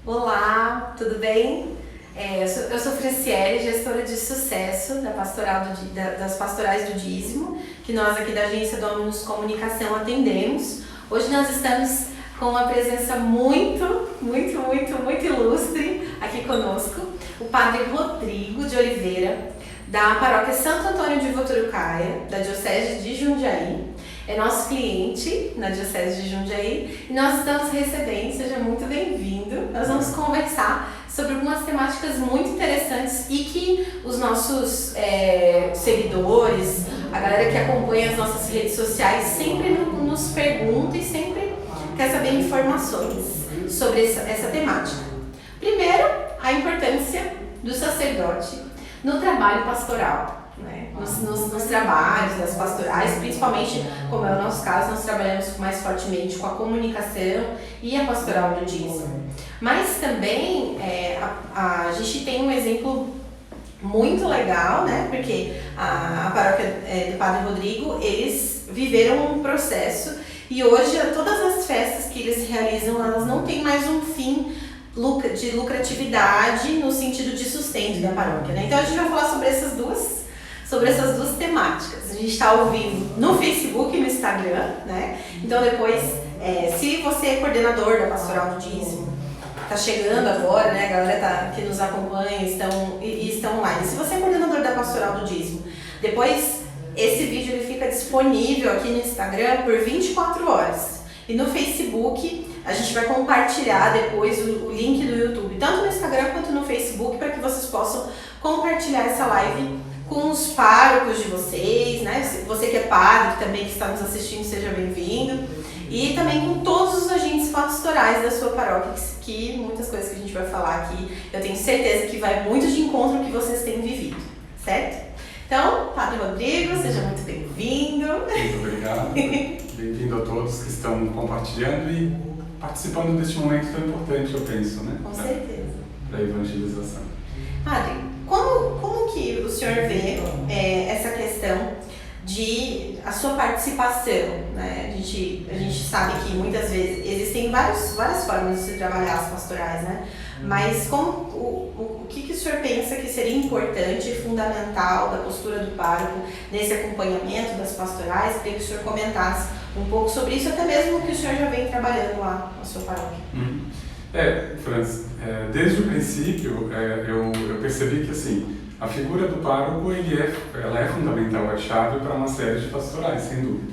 Olá, tudo bem? Eu sou Franciele, gestora de sucesso das pastorais do dízimo, que nós aqui da agência Dominus Comunicação atendemos. Hoje nós estamos com uma presença muito ilustre aqui conosco, o Padre Rodrigo de Oliveira, da paróquia Santo Antônio de Voturucaia, da Diocese de Jundiaí. É nosso cliente na Diocese de Jundiaí e nós estamos recebendo, seja muito bem-vindo. Nós vamos conversar sobre algumas temáticas muito interessantes e que os nossos seguidores, a galera que acompanha as nossas redes sociais sempre nos pergunta e sempre quer saber informações sobre essa temática. Primeiro, a importância do sacerdote no trabalho pastoral. Né? Nos trabalhos das pastorais, principalmente, como é o nosso caso, nós trabalhamos mais fortemente com a comunicação e a pastoral do dízimo. Mas também a gente tem um exemplo muito legal, né? Porque a paróquia do Padre Rodrigo, eles viveram um processo e hoje todas as festas que eles realizam, elas não têm mais um fim de lucratividade no sentido de sustento da paróquia, né? Então a gente vai falar sobre essas duas temáticas. A gente está ao vivo no Facebook e no Instagram, né? Então depois, se você é coordenador da Pastoral do Dízimo, está chegando agora, né? A galera que nos acompanha estão online. Se você é coordenador da Pastoral do Dízimo, depois esse vídeo ele fica disponível aqui no Instagram por 24 horas. E no Facebook a gente vai compartilhar depois o link do YouTube, tanto no Instagram quanto no Facebook, para que vocês possam compartilhar essa live com os párocos de vocês, né? Você que é padre também que está nos assistindo, seja bem-vindo. E também com todos os agentes pastorais da sua paróquia, que muitas coisas que a gente vai falar aqui, eu tenho certeza que vai muito de encontro ao que vocês têm vivido, certo? Então, Padre Rodrigo, seja muito bem-vindo. Muito obrigado. Bem-vindo a todos que estão compartilhando e participando deste momento tão importante, eu penso, né? Com certeza. Para a evangelização. Padre, como que o senhor vê essa questão de a sua participação, né? A gente sabe que muitas vezes existem várias formas de se trabalhar as pastorais, né? Mas o que o senhor pensa que seria importante e fundamental da postura do pároco nesse acompanhamento das pastorais? Queria que o senhor comentasse um pouco sobre isso, até mesmo que o senhor já vem trabalhando lá na sua paróquia. Franz, desde o princípio eu percebi que assim, a figura do pároco ela é fundamental, é chave para uma série de pastorais, sem dúvida.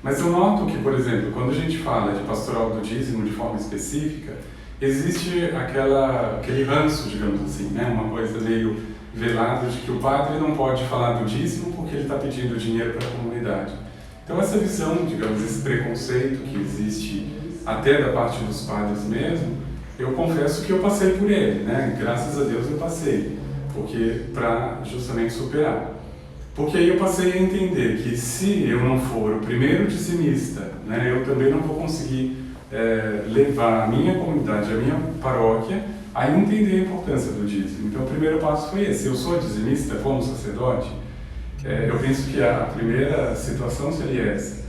Mas eu noto que, por exemplo, quando a gente fala de pastoral do dízimo de forma específica, existe aquele ranço, digamos assim, né? Uma coisa meio velada de que o padre não pode falar do dízimo porque ele está pedindo dinheiro para a comunidade. Então essa visão, digamos, esse preconceito que existe até da parte dos padres mesmo, eu confesso que eu passei por ele, né? Graças a Deus eu passei, porque para justamente superar. Porque aí eu passei a entender que se eu não for o primeiro dizimista, né, eu também não vou conseguir levar a minha comunidade, a minha paróquia, a entender a importância do dízimo. Então o primeiro passo foi esse. Eu sou dizimista como sacerdote, eu penso que a primeira situação seria essa.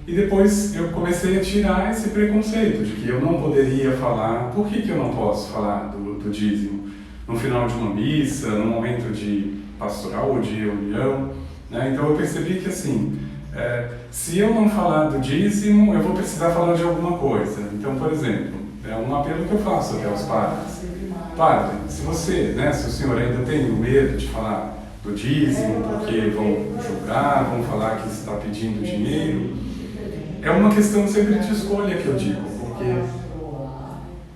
E depois eu comecei a tirar esse preconceito de que eu não poderia falar. Por que eu não posso falar do dízimo? No final de uma missa, no momento de pastoral ou de reunião, né? Então eu percebi que assim, se eu não falar do dízimo, eu vou precisar falar de alguma coisa. Então, por exemplo, é um apelo que eu faço até aos padres. Padre, se você, né, se o senhor ainda tem medo de falar do dízimo, porque vão julgar, vão falar que você está pedindo dinheiro, é uma questão sempre de escolha que eu digo, porque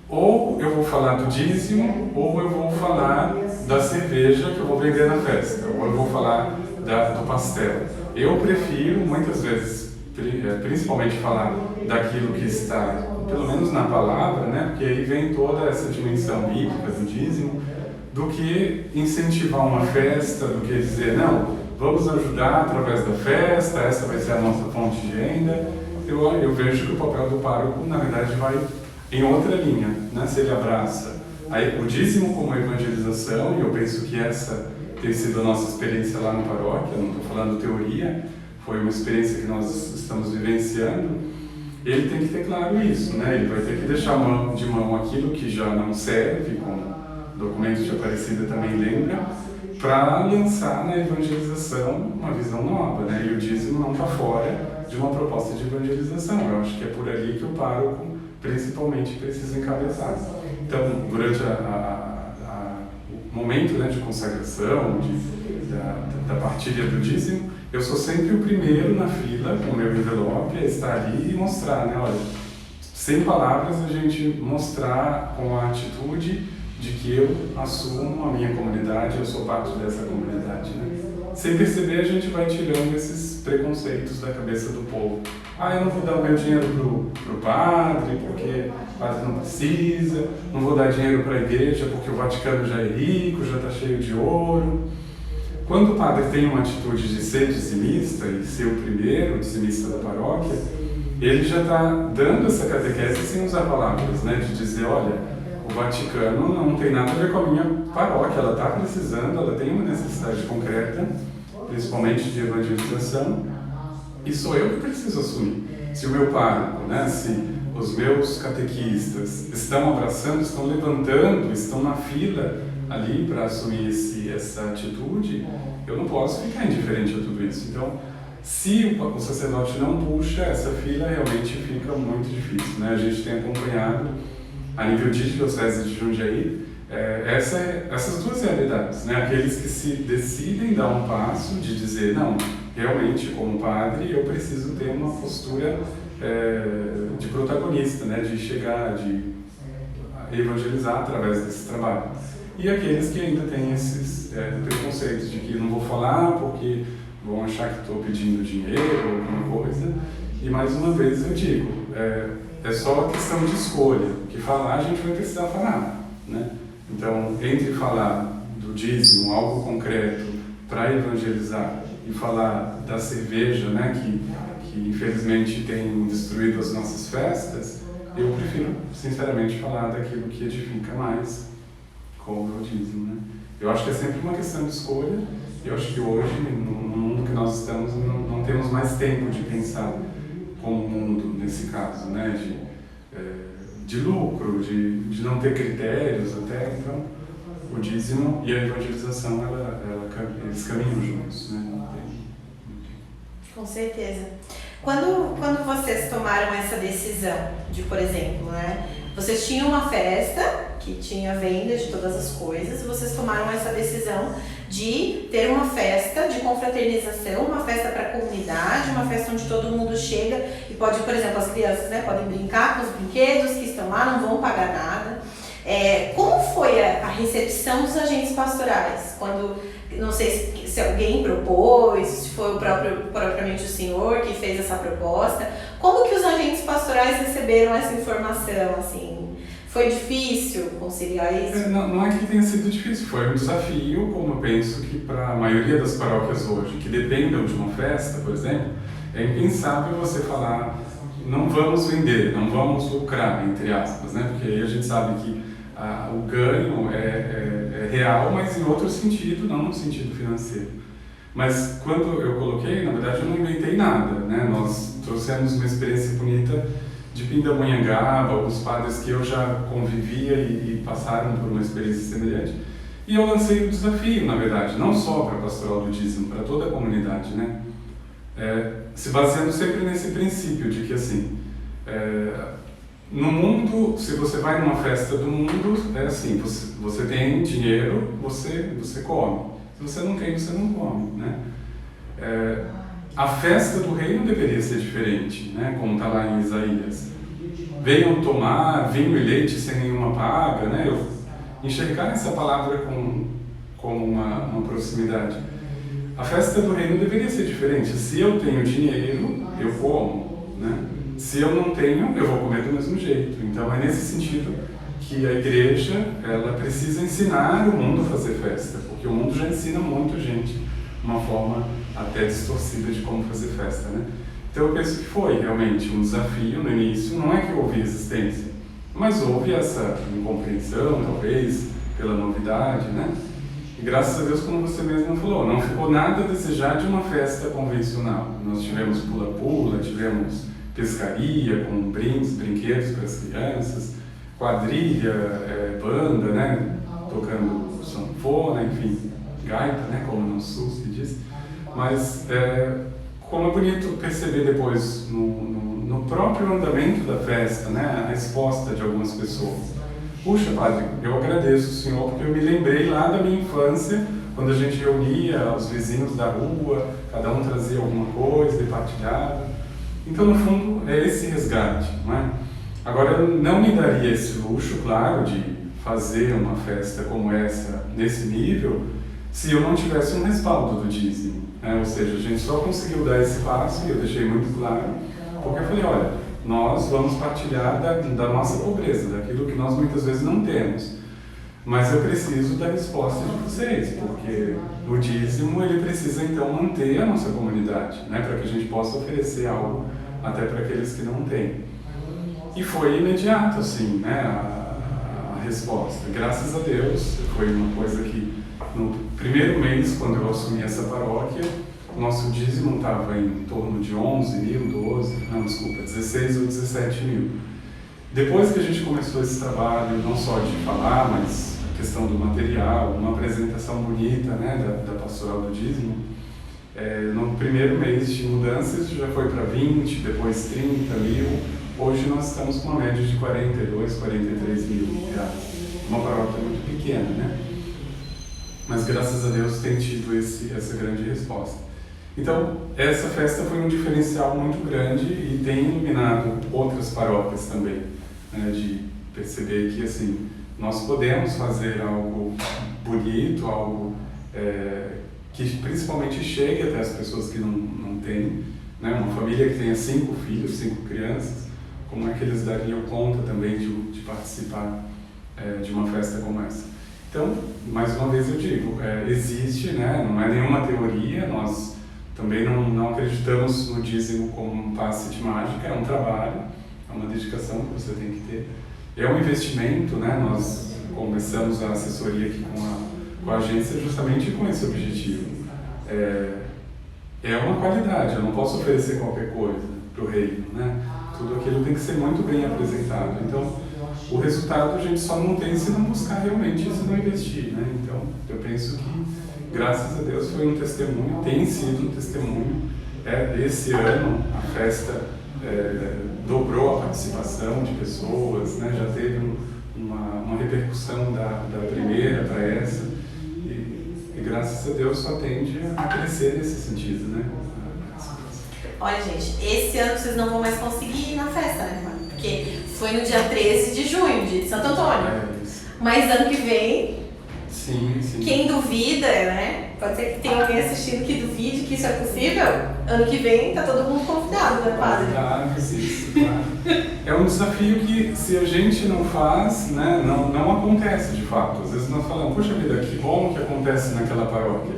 ou eu vou falar do dízimo, ou eu vou falar da cerveja que eu vou vender na festa, ou eu vou falar do pastel. Eu prefiro, muitas vezes, principalmente falar daquilo que está, pelo menos na palavra, né? Porque aí vem toda essa dimensão bíblica do dízimo, do que incentivar uma festa, do que dizer, não, vamos ajudar através da festa, essa vai ser a nossa fonte de renda. Eu vejo que o papel do pároco, na verdade, vai em outra linha, né? Se ele abraça o dízimo como evangelização, e eu penso que essa tem sido a nossa experiência lá na paróquia, não estou falando teoria, foi uma experiência que nós estamos vivenciando. ele tem que ter claro isso, né? Ele vai ter que deixar de mão aquilo que já não serve, como documento de Aparecida também lembra, para lançar na evangelização uma visão nova, né? E o dízimo não está fora de uma proposta de evangelização. Eu acho que é por ali que o pároco principalmente precisa encabeçar. Então, durante o momento, né, de consagração, da partilha do dízimo, eu sou sempre o primeiro na fila com o meu envelope a estar ali e mostrar, né? Olha, sem palavras, a gente mostrar com a atitude de que eu assumo a minha comunidade, eu sou parte dessa comunidade, né? Sem perceber, a gente vai tirando esses preconceitos da cabeça do povo. Ah, eu não vou dar o meu dinheiro pro padre, porque o padre não precisa, não vou dar dinheiro para a igreja, porque o Vaticano já é rico, já está cheio de ouro. Quando o padre tem uma atitude de ser dizimista e ser o primeiro dizimista da paróquia, ele já está dando essa catequese sem usar palavras, né? De dizer, olha, o Vaticano não tem nada a ver com a minha paróquia, ela está precisando, ela tem uma necessidade concreta, principalmente de evangelização, e sou eu que preciso assumir. Se o meu pároco, né, se os meus catequistas estão abraçando, estão levantando, estão na fila ali para assumir essa atitude, eu não posso ficar indiferente a tudo isso. Então, se o sacerdote não puxa, essa fila realmente fica muito difícil, né? A gente tem acompanhado, a nível de diocese de Jundiaí, essas duas realidades, né? Aqueles que se decidem dar um passo de dizer, não, realmente, como padre, eu preciso ter uma postura de protagonista, né? De chegar, de evangelizar através desse trabalho. E aqueles que ainda têm esses preconceitos de que não vou falar porque vão achar que estou pedindo dinheiro ou alguma coisa. E mais uma vez eu digo, é só questão de escolha, que falar a gente vai precisar falar, né? Então, entre falar do dízimo, algo concreto, para evangelizar, e falar da cerveja, né, que infelizmente tem destruído as nossas festas, eu prefiro, sinceramente, falar daquilo que edifica mais, como eu dízimo, né? Eu acho que é sempre uma questão de escolha, e eu acho que hoje, no mundo que nós estamos, não temos mais tempo de pensar como mundo, nesse caso, né, de lucro, de não ter critérios até, então o dízimo e a evangelização, eles caminham juntos, né? Com certeza. Quando vocês tomaram essa decisão de, por exemplo, né, vocês tinham uma festa que tinha venda de todas as coisas, e vocês tomaram essa decisão de ter uma festa de confraternização, uma festa para a comunidade, uma festa onde todo mundo chega e pode, por exemplo, as crianças, né, podem brincar com os brinquedos que estão lá, não vão pagar nada. Como foi a recepção dos agentes pastorais? Quando, não sei se alguém propôs, se foi propriamente o senhor que fez essa proposta, como que os agentes pastorais receberam essa informação, assim? Foi difícil conciliar isso? Não é que tenha sido difícil, foi um desafio, como eu penso que para a maioria das paróquias hoje, que dependam de uma festa, por exemplo, é impensável você falar, não vamos vender, não vamos lucrar, entre aspas, né? Porque aí a gente sabe que o ganho é real, mas em outro sentido, não no sentido financeiro. Mas quando eu coloquei, na verdade eu não inventei nada, né? Nós trouxemos uma experiência bonita de Pindamonhangaba, alguns padres que eu já convivia e passaram por uma experiência semelhante. E eu lancei o desafio, na verdade, não só para a Pastoral do Dízimo, para toda a comunidade, né? Se baseando sempre nesse princípio de que, assim, no mundo, se você vai numa festa do mundo, é assim, você tem dinheiro, você come. Se você não tem, você não come, né? A festa do reino deveria ser diferente, né? Como está lá em Isaías. Venham tomar vinho e leite sem nenhuma paga, né? Enxergar essa palavra como uma proximidade. A festa do reino deveria ser diferente. Se eu tenho dinheiro, eu como, né? Se eu não tenho, eu vou comer do mesmo jeito. Então é nesse sentido que a igreja, ela precisa ensinar o mundo a fazer festa, porque o mundo já ensina muito gente uma forma até distorcida de como fazer festa, né? Então eu penso que foi realmente um desafio no início, não é que houve resistência, mas houve essa incompreensão, talvez, pela novidade, né? E graças a Deus, como você mesmo falou, não ficou nada a desejar de uma festa convencional. Nós tivemos pula-pula, tivemos pescaria, com brindes, brinquedos para as crianças, quadrilha, banda, né? Tocando sanfona, enfim, gaita, né? Como no sul se diz. Mas como é bonito perceber depois no próprio andamento da festa, né? A resposta de algumas pessoas. Puxa, padre, eu agradeço o senhor porque eu me lembrei lá da minha infância, quando a gente reunia os vizinhos da rua, cada um trazia alguma coisa e partilhava. Então, no fundo, é esse resgate, não é? Agora, eu não me daria esse luxo, claro, de fazer uma festa como essa, nesse nível, se eu não tivesse um respaldo do dízimo, né? Ou seja, a gente só conseguiu dar esse passo, e eu deixei muito claro, porque eu falei, olha, nós vamos partilhar da nossa pobreza, daquilo que nós muitas vezes não temos. Mas eu preciso da resposta de vocês, porque o dízimo ele precisa então manter a nossa comunidade, né, para que a gente possa oferecer algo até para aqueles que não têm. E foi imediato, assim, né, a resposta. Graças a Deus, foi uma coisa que no primeiro mês, quando eu assumi essa paróquia, o nosso dízimo estava em torno de 11 mil, 16 ou 17 mil. Depois que a gente começou esse trabalho, não só de falar, mas a questão do material, uma apresentação bonita, né, da pastoral do dízimo, no primeiro mês de mudanças já foi para 20, depois 30 mil. Hoje nós estamos com uma média de 42, 43 mil reais. Uma paróquia muito pequena, né? Mas graças a Deus tem tido essa grande resposta. Então, essa festa foi um diferencial muito grande e tem iluminado outras paróquias também, né, de perceber que, assim, nós podemos fazer algo bonito, algo que principalmente chegue até as pessoas que não têm, né, uma família que tenha 5 filhos, 5 crianças, como é que eles dariam conta também de participar de uma festa como essa. Então, mais uma vez eu digo, existe, né, não é nenhuma teoria, nós também não acreditamos no dízimo como um passe de mágica, é um trabalho, é uma dedicação que você tem que ter. É um investimento, né? Nós começamos a assessoria aqui com a agência justamente com esse objetivo. É uma qualidade, eu não posso oferecer qualquer coisa para o reino, né? Tudo aquilo tem que ser muito bem apresentado. Então, o resultado a gente só não tem se não buscar realmente e se não investir, né? Então, eu penso que graças a Deus foi um testemunho, tem sido um testemunho. Esse ano a festa dobrou a participação de pessoas, né? Já teve uma repercussão da primeira para essa e graças a Deus só tende a crescer nesse sentido, né? Olha, gente, esse ano vocês não vão mais conseguir ir na festa, né? Porque foi no dia 13 de junho, dia de Santo Antônio. Mas ano que vem... Sim. Quem duvida, né? Pode ser que tenha alguém assistindo que duvide que isso é possível. Ano que vem tá todo mundo convidado, né, padre? Isso, claro. É um desafio que, se a gente não faz, né, não acontece de fato. Às vezes nós falamos, poxa vida, que bom que acontece naquela paróquia.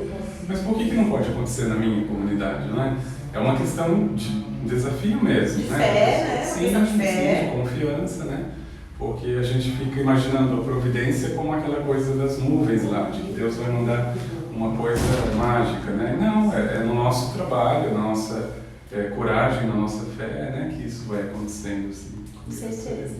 Mas por que não pode acontecer na minha comunidade, não é? É uma questão de desafio mesmo, de né? Fé, né? Sim, de confiança, né? Porque a gente fica imaginando a providência como aquela coisa das nuvens lá, de que Deus vai mandar uma coisa mágica, né? Não, é no nosso trabalho, na nossa coragem, na nossa fé, né? Que isso vai acontecendo, assim. Com certeza.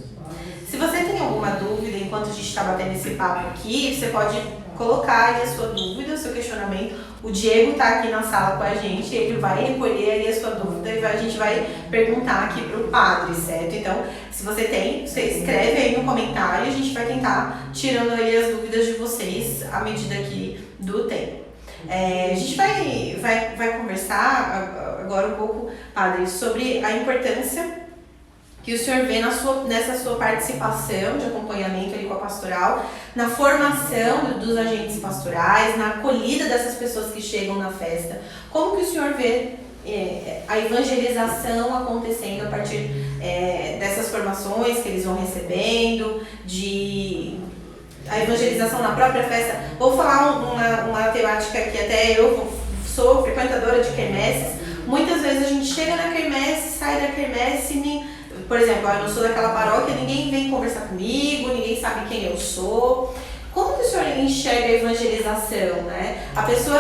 Se você tem alguma dúvida enquanto a gente está batendo esse papo aqui, você pode colocar aí a sua dúvida, o seu questionamento. O Diego está aqui na sala com a gente, ele vai recolher aí a sua dúvida e a gente vai perguntar aqui para o padre, certo? Então, se você tem, você escreve aí no comentário e a gente vai tentar tirando aí as dúvidas de vocês à medida aqui do tempo. A gente vai conversar agora um pouco, padre, sobre a importância que o senhor vê nessa sua participação de acompanhamento ali com a pastoral, na formação dos agentes pastorais, na acolhida dessas pessoas que chegam na festa. Como que o senhor vê a evangelização acontecendo a partir dessas formações que eles vão recebendo, a evangelização na própria festa? Vou falar uma temática que até eu sou frequentadora de quermesses. Muitas vezes a gente chega na quermesse, sai da quermesse por exemplo, eu não sou daquela paróquia, ninguém vem conversar comigo, ninguém sabe quem eu sou. Como que o senhor enxerga a evangelização, né? A pessoa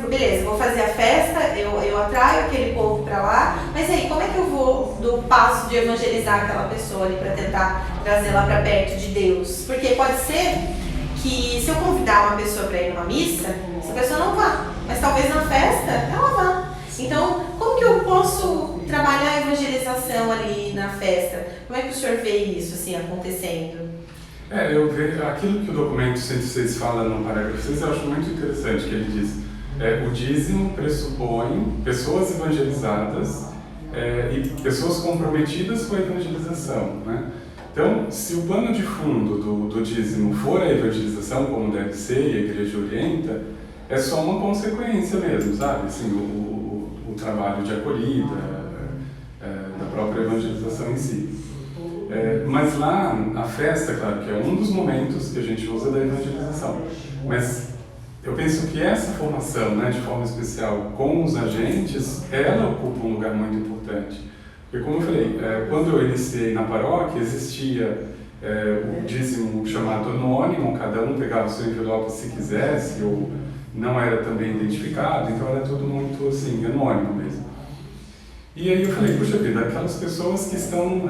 beleza, vou fazer a festa, eu atraio aquele povo para lá, mas aí como é que eu vou, do passo de evangelizar aquela pessoa ali para tentar trazê-la para perto de Deus? Porque pode ser que se eu convidar uma pessoa para ir numa missa, essa pessoa não vá, mas talvez na festa ela vá. Então, como que eu posso trabalhar a evangelização ali na festa? Como é que o senhor vê isso assim acontecendo? Eu vejo aquilo que o documento 106 fala no parágrafo 6, eu acho muito interessante, que ele diz: o dízimo pressupõe pessoas evangelizadas e pessoas comprometidas com a evangelização, né? Então, se o pano de fundo do dízimo for a evangelização, como deve ser, e a igreja orienta, é só uma consequência mesmo, sabe? Assim, o trabalho de acolhida, da própria evangelização em si. Mas lá, a festa, claro, que é um dos momentos que a gente usa da evangelização. Mas eu penso que essa formação, né, de forma especial com os agentes, ela ocupa um lugar muito importante. Porque, como eu falei, quando eu iniciei na paróquia, existia o dízimo chamado anônimo, cada um pegava o seu envelope se quisesse, ou não era também identificado, então era tudo muito assim, anônimo mesmo. E aí eu falei, puxa vida, aquelas pessoas que estão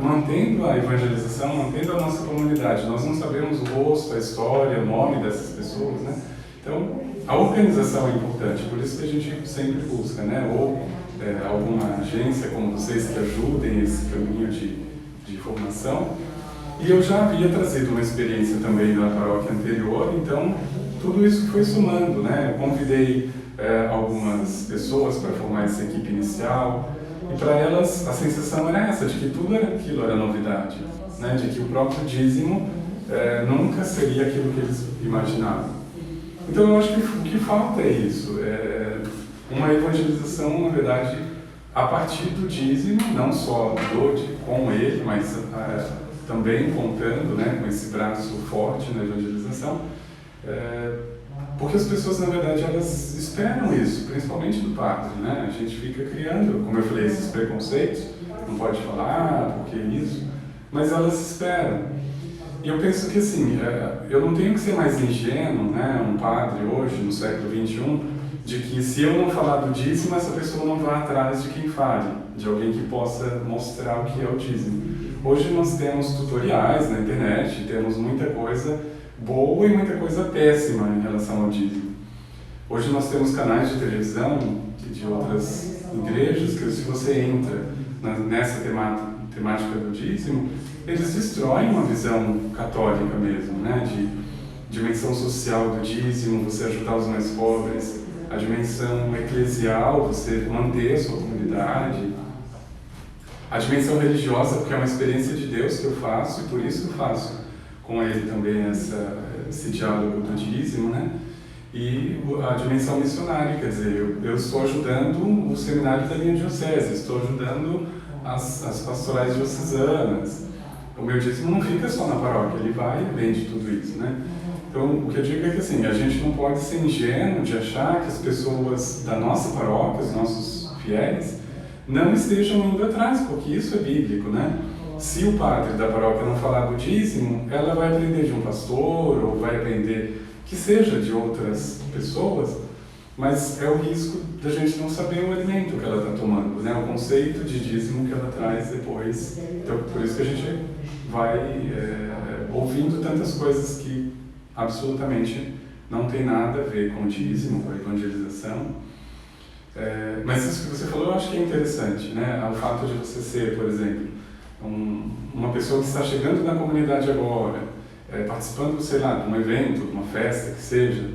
mantendo a evangelização, mantendo a nossa comunidade, nós não sabemos o rosto, a história, o nome dessas pessoas, né? Então, a organização é importante, por isso que a gente sempre busca, né? Ou alguma agência como vocês que ajudem esse caminho de formação. E eu já havia trazido uma experiência também da paróquia anterior, então tudo isso foi somando, né? Eu convidei algumas pessoas para formar essa equipe inicial, e para elas a sensação era essa, de que tudo aquilo era novidade, né? De que o próprio dízimo nunca seria aquilo que eles imaginavam. Então eu acho que o que falta é isso, uma evangelização, na verdade, a partir do dízimo, não só com ele, mas também contando, né, com esse braço forte na evangelização, porque as pessoas, na verdade, elas esperam isso, principalmente do padre, né? A gente fica criando, como eu falei, esses preconceitos, não pode falar, porque isso, mas elas esperam. E eu penso que, assim, eu não tenho que ser mais ingênuo, né, um padre hoje, no século XXI, de que se eu não falar do dízimo, essa pessoa não vai atrás de quem fale, de alguém que possa mostrar o que é o dízimo. Hoje nós temos tutoriais na internet, temos muita coisa boa e muita coisa péssima em relação ao dízimo. Hoje nós temos canais de televisão de outras igrejas que, se você entra nessa temática do dízimo, eles destroem uma visão católica mesmo, né? De dimensão social do dízimo, você ajudar os mais pobres, a dimensão eclesial, você manter a sua comunidade, a dimensão religiosa, porque é uma experiência de Deus que eu faço, e por isso eu faço com ele também esse diálogo do dízimo, né? E a dimensão missionária, quer dizer, eu estou ajudando o seminário da minha diocese, estou ajudando as pastorais diocesanas. O meu dízimo não fica só na paróquia, ele vai e vende tudo isso, né? Então, o que eu digo é que, assim, a gente não pode ser ingênuo de achar que as pessoas da nossa paróquia, os nossos fiéis, não estejam indo atrás, porque isso é bíblico, né? Se o padre da paróquia não falar do dízimo, ela vai aprender de um pastor, ou vai aprender que seja de outras pessoas, mas é o risco da gente não saber o alimento que ela está tomando, né? O conceito de dízimo que ela traz depois. Então, por isso que a gente vai ouvindo tantas coisas que absolutamente não tem nada a ver com o dízimo, com a evangelização. Mas isso que você falou eu acho que é interessante, né? O fato de você ser, por exemplo, uma pessoa que está chegando na comunidade agora, participando, sei lá, de um evento, de uma festa, que seja,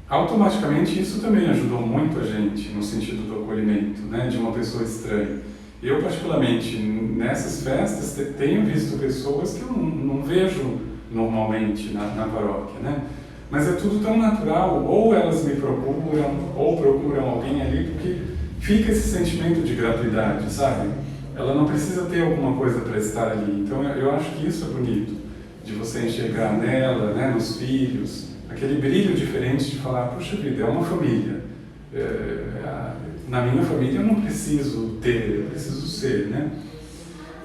automaticamente isso também ajudou muito a gente no sentido do acolhimento, né? De uma pessoa estranha. Eu, particularmente, nessas festas, tenho visto pessoas que eu não vejo normalmente na paróquia, né? Mas é tudo tão natural, ou elas me procuram, ou procuram alguém ali, porque fica esse sentimento de gratuidade, sabe? Ela não precisa ter alguma coisa para estar ali. Então eu acho que isso é bonito, de você enxergar nela, né, nos filhos, aquele brilho diferente de falar, puxa vida, é uma família. Na minha família eu não preciso ter, eu preciso ser, né?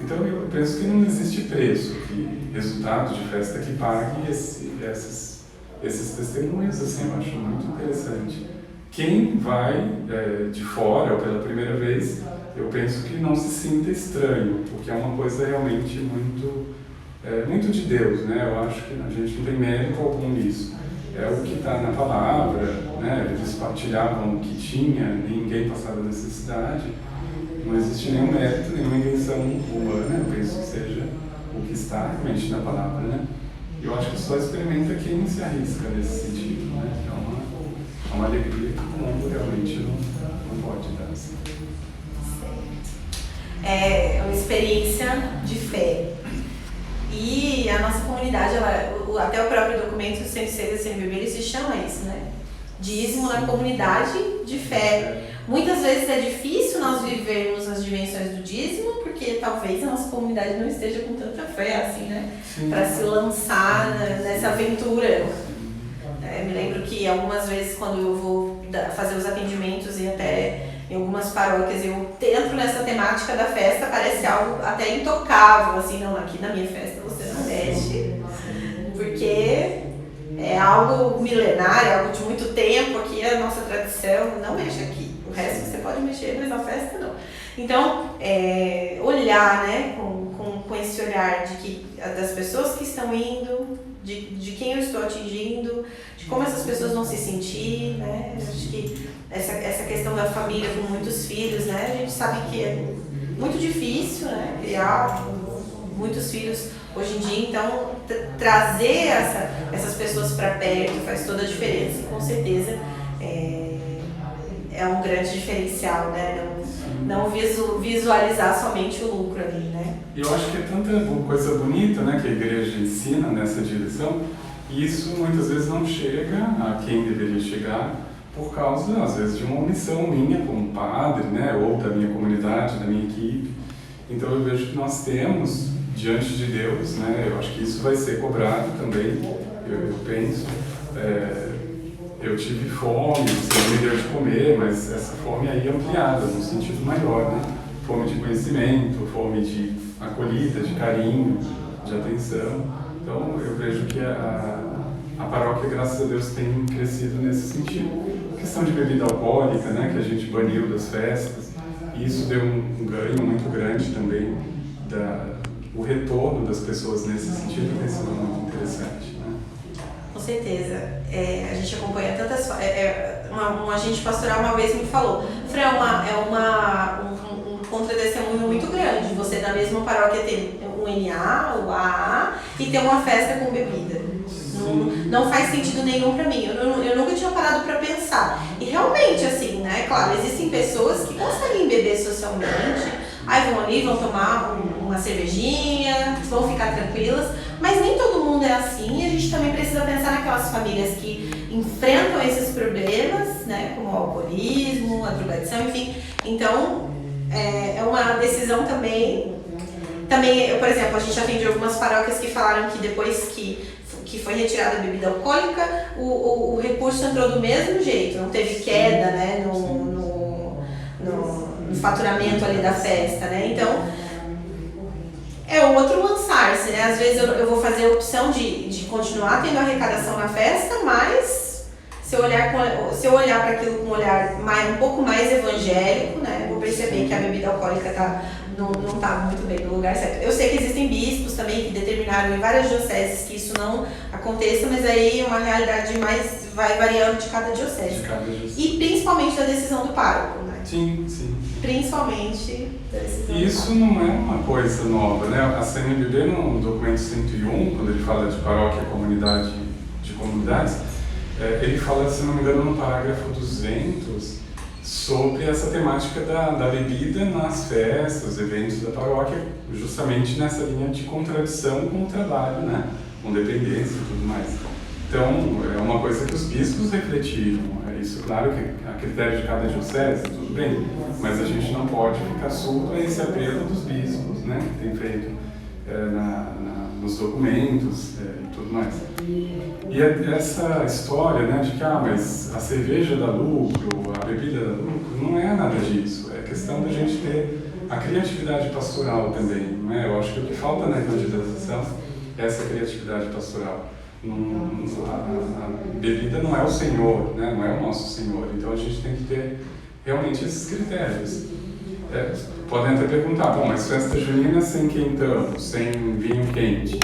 Então eu penso que não existe preço, que resultado de festa que pague esses testemunhos, assim, eu acho muito interessante. Quem vai de fora, ou pela primeira vez, eu penso que não se sinta estranho, porque é uma coisa realmente muito de Deus, né? Eu acho que a gente não tem mérito algum nisso. É o que está na palavra, né? Eles partilhavam o que tinha, ninguém passava necessidade. Não existe nenhum mérito, nenhuma invenção humana, eu penso que seja o que está realmente na palavra, né? Eu acho que só experimenta quem se arrisca nesse sentido, né? É uma alegria que o mundo realmente não pode dar. Assim. É uma experiência de fé. E a nossa comunidade, até o próprio documento do Centro Cedo Sem Beber, ele se chama isso, né? Dízimo na comunidade de fé. Muitas vezes é difícil nós vivermos as dimensões do dízimo, porque talvez a nossa comunidade não esteja com tanta fé assim, né? Para se lançar nessa aventura. Me lembro que algumas vezes quando eu vou fazer os atendimentos e até em algumas paróquias eu entro nessa temática da festa, parece algo até intocável, assim, não, aqui na minha festa você não mexe, porque é algo milenar, é algo de muito tempo, aqui é a nossa tradição, não mexe aqui. O resto você pode mexer, mas na festa não. Então, olhar, né, com esse olhar das pessoas que estão indo, de quem eu estou atingindo, de como essas pessoas vão se sentir, né? Eu acho que essa questão da família com muitos filhos, né? A gente sabe que é muito difícil, né, criar muitos filhos hoje em dia, então trazer essas pessoas para perto faz toda a diferença e com certeza é um grande diferencial, né? Não visualizar somente o lucro ali, né? E eu acho que é tanta coisa bonita, né, que a igreja ensina nessa direção, e isso muitas vezes não chega a quem deveria chegar por causa, às vezes, de uma omissão minha como padre, né, ou da minha comunidade, da minha equipe. Então eu vejo que nós temos, diante de Deus, né, eu acho que isso vai ser cobrado também, eu penso. Eu tive fome, você me deu de comer, mas essa fome aí é ampliada, no sentido maior, né? Fome de conhecimento, fome de acolhida, de carinho, de atenção. Então, eu vejo que a paróquia, graças a Deus, tem crescido nesse sentido. A questão de bebida alcoólica, né, que a gente baniu das festas, isso deu um ganho muito grande também. O retorno das pessoas nesse sentido tem sido muito interessante. Com certeza. A gente acompanha tantas... um agente pastoral uma vez me falou, Fran, um contratestemunho muito grande, você na mesma paróquia ter um NA, o AA, e ter uma festa com bebida. Não faz sentido nenhum pra mim. Eu nunca tinha parado pra pensar. E realmente, assim, né? Claro, existem pessoas que conseguem beber socialmente, aí vão ali, vão tomar uma cervejinha, vão ficar tranquilas, mas nem todo mundo é assim, e a gente também precisa pensar naquelas famílias que enfrentam esses problemas, né, como o alcoolismo, a drogadição, enfim. Então, é uma decisão também, por exemplo, a gente atende algumas paróquias que falaram que depois que foi retirada a bebida alcoólica, o recurso entrou do mesmo jeito, não teve queda, né, no faturamento ali da festa, né? Então, é outro lançar-se, né? Às vezes eu vou fazer a opção de continuar tendo arrecadação na festa, mas se eu olhar para aquilo com um olhar um pouco mais evangélico, né? Vou perceber que a bebida alcoólica não está muito bem no lugar certo. Eu sei que existem bispos também que determinaram em várias dioceses que isso não aconteça, mas aí é uma realidade mais vai variando de cada diocese. E principalmente da decisão do pároco, né? Sim. Principalmente da decisão E isso não é uma coisa nova, né? A CNBB, no documento 101, quando ele fala de paróquia, comunidade de comunidades, ele fala, se não me engano, no parágrafo 200, sobre essa temática da bebida nas festas, eventos da paróquia, justamente nessa linha de contradição com o trabalho, né? Com dependência e tudo mais. Então, é uma coisa que os bispos refletiram. Isso, claro, que a critério de cada diocese, tudo bem, mas a gente não pode ficar surdo a esse apelo dos bispos, né? Que tem feito nos documentos e tudo mais. E essa história, né, de que mas a cerveja dá lucro, a bebida dá lucro, não é nada disso. É questão da gente ter a criatividade pastoral também, né? Eu acho que o que falta na evangelização é essa criatividade pastoral. A bebida não é o Senhor, né? Não é o nosso Senhor. Então a gente tem que ter realmente esses critérios. podem até perguntar, bom, mas festa junina sem quentão, sem vinho quente.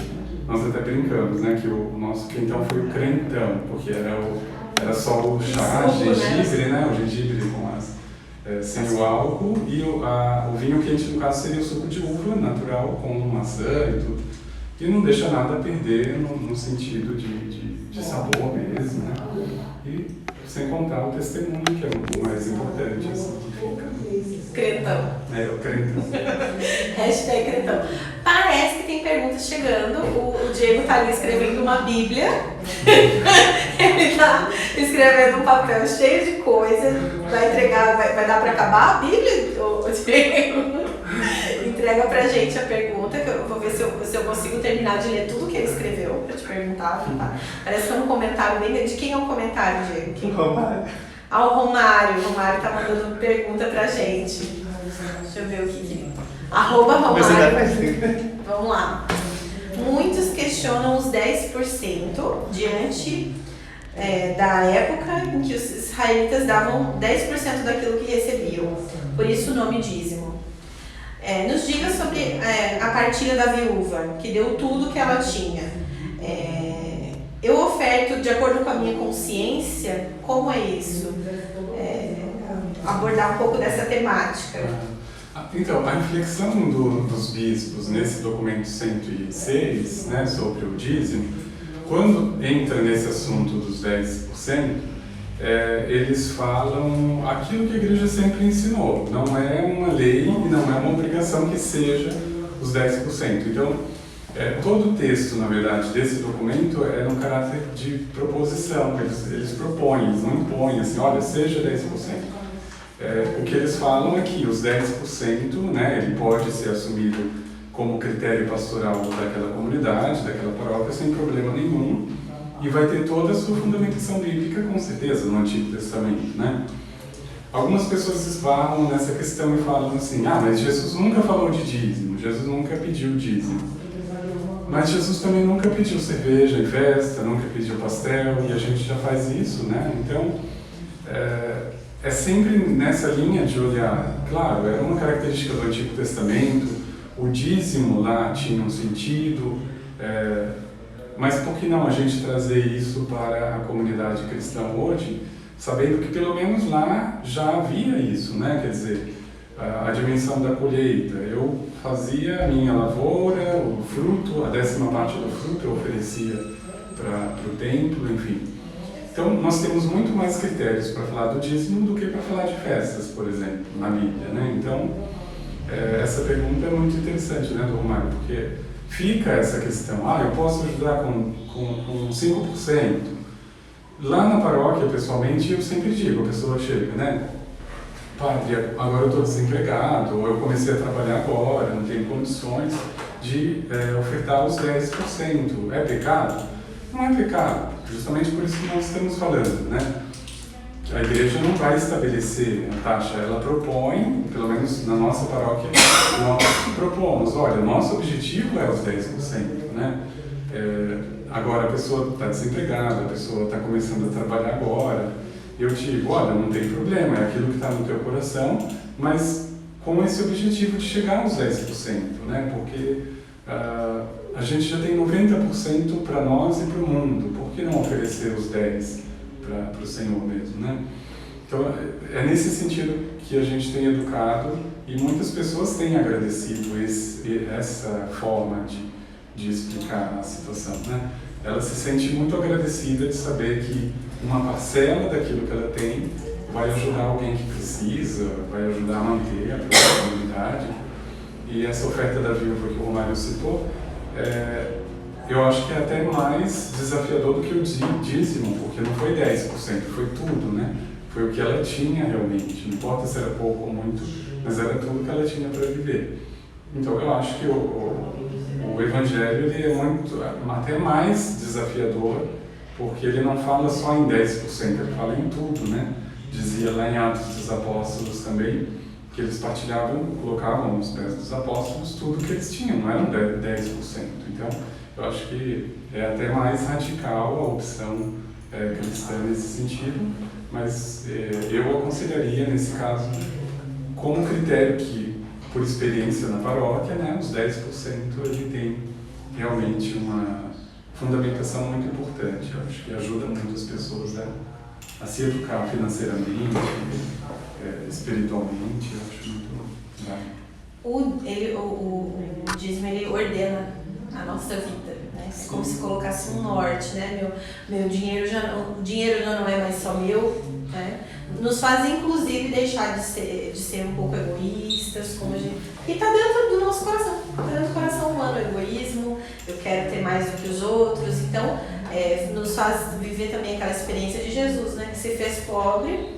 Nós até brincamos, né, que o nosso quentão foi o crentão, porque era só o chá, gengibre, né, o gengibre com sem o álcool, e o vinho quente, no caso, seria o suco de uva natural, com maçã e tudo. E não deixa nada a perder no sentido de sabor mesmo, né? E sem contar o testemunho, que é o mais importante, assim, que fica. Crentão. O crentão. Hashtag crentão. Parece que tem perguntas chegando. O Diego tá ali escrevendo uma bíblia. Ele tá escrevendo um papel cheio de coisa. Vai entregar, vai dar pra acabar a bíblia, o Diego? Entrega pra gente a pergunta, que eu vou ver se eu consigo terminar de ler tudo que ele escreveu pra te perguntar. Tá? Parece que é um comentário bem... De quem é o comentário, Diego? Romário. O Romário. O Romário tá mandando pergunta pra gente. Deixa eu ver o que @Romário. Vamos lá. Muitos questionam os 10% diante da época em que os israelitas davam 10% daquilo que recebiam. Por isso o nome dízimo. Nos diga sobre a partilha da viúva, que deu tudo que ela tinha. Eu oferto de acordo com a minha consciência. Como é isso? Abordar um pouco dessa temática. Então, a reflexão dos bispos nesse documento 106, né, sobre o dízimo, quando entra nesse assunto dos 10%, eles falam aquilo que a igreja sempre ensinou. Não é uma lei e não é uma obrigação que seja os 10%. Então, todo o texto, na verdade, desse documento é no caráter de proposição. Eles propõem, eles não impõem assim, olha, seja 10%. O que eles falam é que os 10%, né, ele pode ser assumido como critério pastoral daquela comunidade, daquela paróquia, sem problema nenhum. E vai ter toda a sua fundamentação bíblica, com certeza, no Antigo Testamento, né? Algumas pessoas esbarram nessa questão e falam assim, mas Jesus nunca falou de dízimo, Jesus nunca pediu dízimo. Mas Jesus também nunca pediu cerveja em festa, nunca pediu pastel, e a gente já faz isso, né? Então, é sempre nessa linha de olhar, claro, era uma característica do Antigo Testamento, o dízimo lá tinha um sentido, mas por que não a gente trazer isso para a comunidade cristã hoje, sabendo que pelo menos lá já havia isso, né? Quer dizer, a dimensão da colheita. Eu fazia a minha lavoura, o fruto, a 10ª parte do fruto eu oferecia para o templo, enfim. Então, nós temos muito mais critérios para falar do dízimo do que para falar de festas, por exemplo, na Bíblia, né? Então, essa pergunta é muito interessante, né, do Romário, porque fica essa questão, eu posso ajudar com 5%. Lá na paróquia, pessoalmente, eu sempre digo, a pessoa chega, né? Padre, agora eu estou desempregado, ou eu comecei a trabalhar agora, não tenho condições de ofertar os 10%. É pecado? Não é pecado, justamente por isso que nós estamos falando, né? A igreja não vai estabelecer a taxa, ela propõe, pelo menos na nossa paróquia, nós propomos, olha, o nosso objetivo é os 10%, né? Agora a pessoa está desempregada, a pessoa está começando a trabalhar agora, eu digo, olha, não tem problema, é aquilo que está no teu coração, mas com esse objetivo de chegar aos 10%, né? Porque a gente já tem 90% para nós e para o mundo, por que não oferecer os 10% para o Senhor mesmo, né? Então, é nesse sentido que a gente tem educado e muitas pessoas têm agradecido essa forma de explicar a situação, né? Ela se sente muito agradecida de saber que uma parcela daquilo que ela tem vai ajudar alguém que precisa, vai ajudar a manter a própria comunidade. E essa oferta da viúva que o Romário citou, eu acho que é até mais desafiador do que o dízimo, porque não foi 10%, foi tudo, né? Foi o que ela tinha realmente, não importa se era pouco ou muito, mas era tudo que ela tinha para viver. Então eu acho que o Evangelho ele é muito, até mais desafiador, porque ele não fala só em 10%, ele fala em tudo, né? Dizia lá em Atos dos Apóstolos também, que eles partilhavam, colocavam nos pés dos apóstolos tudo que eles tinham, não eram 10%. Então, eu acho que é até mais radical a opção cristã nesse sentido, mas eu aconselharia, nesse caso, como critério que, por experiência na paróquia, né, os 10% ele tem realmente uma fundamentação muito importante. Eu acho que ajuda muito as pessoas a se educar financeiramente, espiritualmente. Eu acho muito válido. O dízimo, ele ordena a nossa vida, né? É como se colocasse um norte, né? O dinheiro já não é mais só meu, né? Nos faz, inclusive, deixar de ser um pouco egoístas, como a gente... E está dentro do nosso coração, está dentro do coração humano, o egoísmo, eu quero ter mais do que os outros, então nos faz viver também aquela experiência de Jesus, né? Que se fez pobre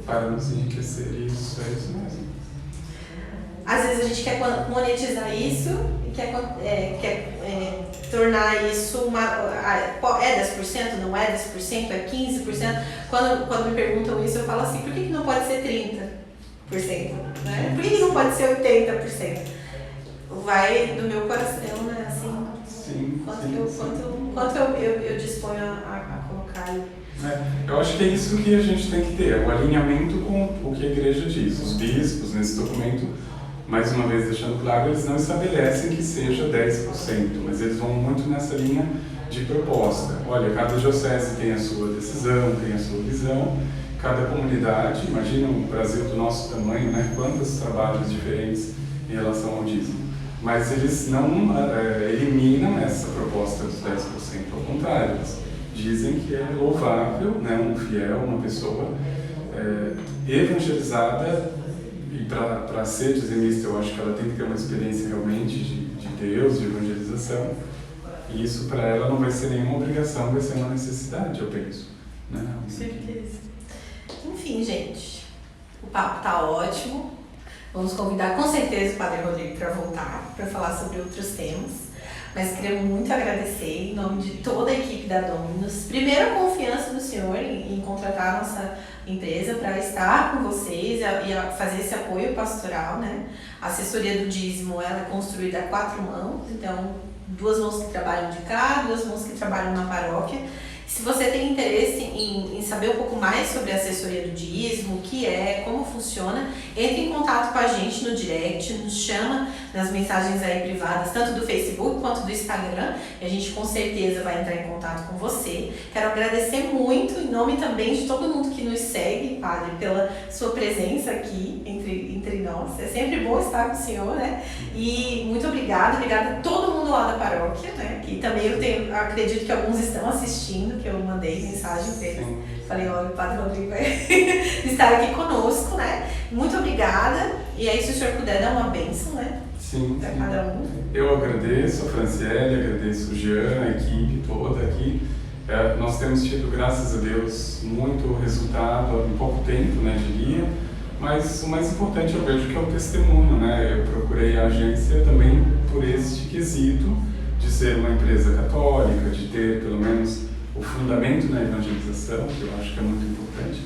para nos enriquecer, isso mesmo. Às vezes a gente quer monetizar isso e quer tornar isso é 10%, não é 10%, é 15%. Quando me perguntam isso, eu falo assim, por que não pode ser 30%? Né? Por que não pode ser 80%? Vai do meu coração, né? Assim, sim, quanto eu disponho a colocar aí. Eu acho que é isso que a gente tem que ter, o alinhamento com o que a igreja diz. Os bispos, nesse documento, mais uma vez deixando claro, eles não estabelecem que seja 10%, mas eles vão muito nessa linha de proposta. Olha, cada diocese tem a sua decisão, tem a sua visão, cada comunidade, imagina um Brasil do nosso tamanho, né? Quantos trabalhos diferentes em relação ao dízimo. Mas eles não eliminam essa proposta dos 10%, ao contrário, eles dizem que é louvável, né? Um fiel, uma pessoa evangelizada. E para ser dizimista, eu acho que ela tem que ter uma experiência realmente de Deus, de evangelização. E isso para ela não vai ser nenhuma obrigação, vai ser uma necessidade, eu penso. Né? Com certeza. Enfim, gente, o papo tá ótimo. Vamos convidar com certeza o Padre Rodrigo para voltar, para falar sobre outros temas. Mas queria muito agradecer, em nome de toda a equipe da Dominus, primeiro a confiança do Senhor em contratar a nossa empresa para estar com vocês e a fazer esse apoio pastoral, né? A assessoria do dízimo, ela é construída a 4 mãos, então 2 mãos que trabalham de cá, 2 mãos que trabalham na paróquia. Se você tem interesse em saber um pouco mais sobre a assessoria do dízimo, o que é, como funciona, entre em contato com a gente no direct, nos chama nas mensagens aí privadas, tanto do Facebook quanto do Instagram, e a gente com certeza vai entrar em contato com você. Quero agradecer muito, em nome também de todo mundo que nos segue, Padre, pela sua presença aqui entre nós. É sempre bom estar com o senhor, né? E muito obrigada a todo mundo lá da paróquia, né? Que também eu acredito que alguns estão assistindo, que eu mandei mensagem para eles. Falei, olha, o Padre Rodrigo vai estar aqui conosco, né? Muito obrigada. E aí, se o senhor puder dar uma bênção, né? Sim, para cada um. Eu agradeço a Franciele, agradeço o Jean, a equipe toda aqui. Nós temos tido, graças a Deus, muito resultado em pouco tempo, né, diria. Mas o mais importante eu vejo que é o testemunho, né? Eu procurei a agência também por este quesito de ser uma empresa católica, de ter pelo menos o fundamento na evangelização, que eu acho que é muito importante.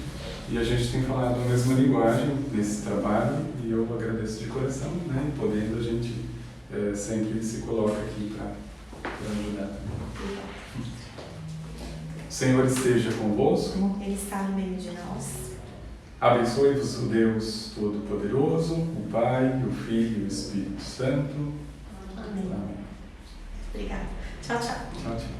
E a gente tem falado a mesma linguagem nesse trabalho e eu agradeço de coração, né? E podendo a gente sempre se coloca aqui para ajudar. O Senhor esteja convosco. Ele está no meio de nós. Abençoe-vos o Deus Todo-Poderoso, o Pai, o Filho e o Espírito Santo. Amém. Obrigada. Tchau, tchau. Tchau, tchau.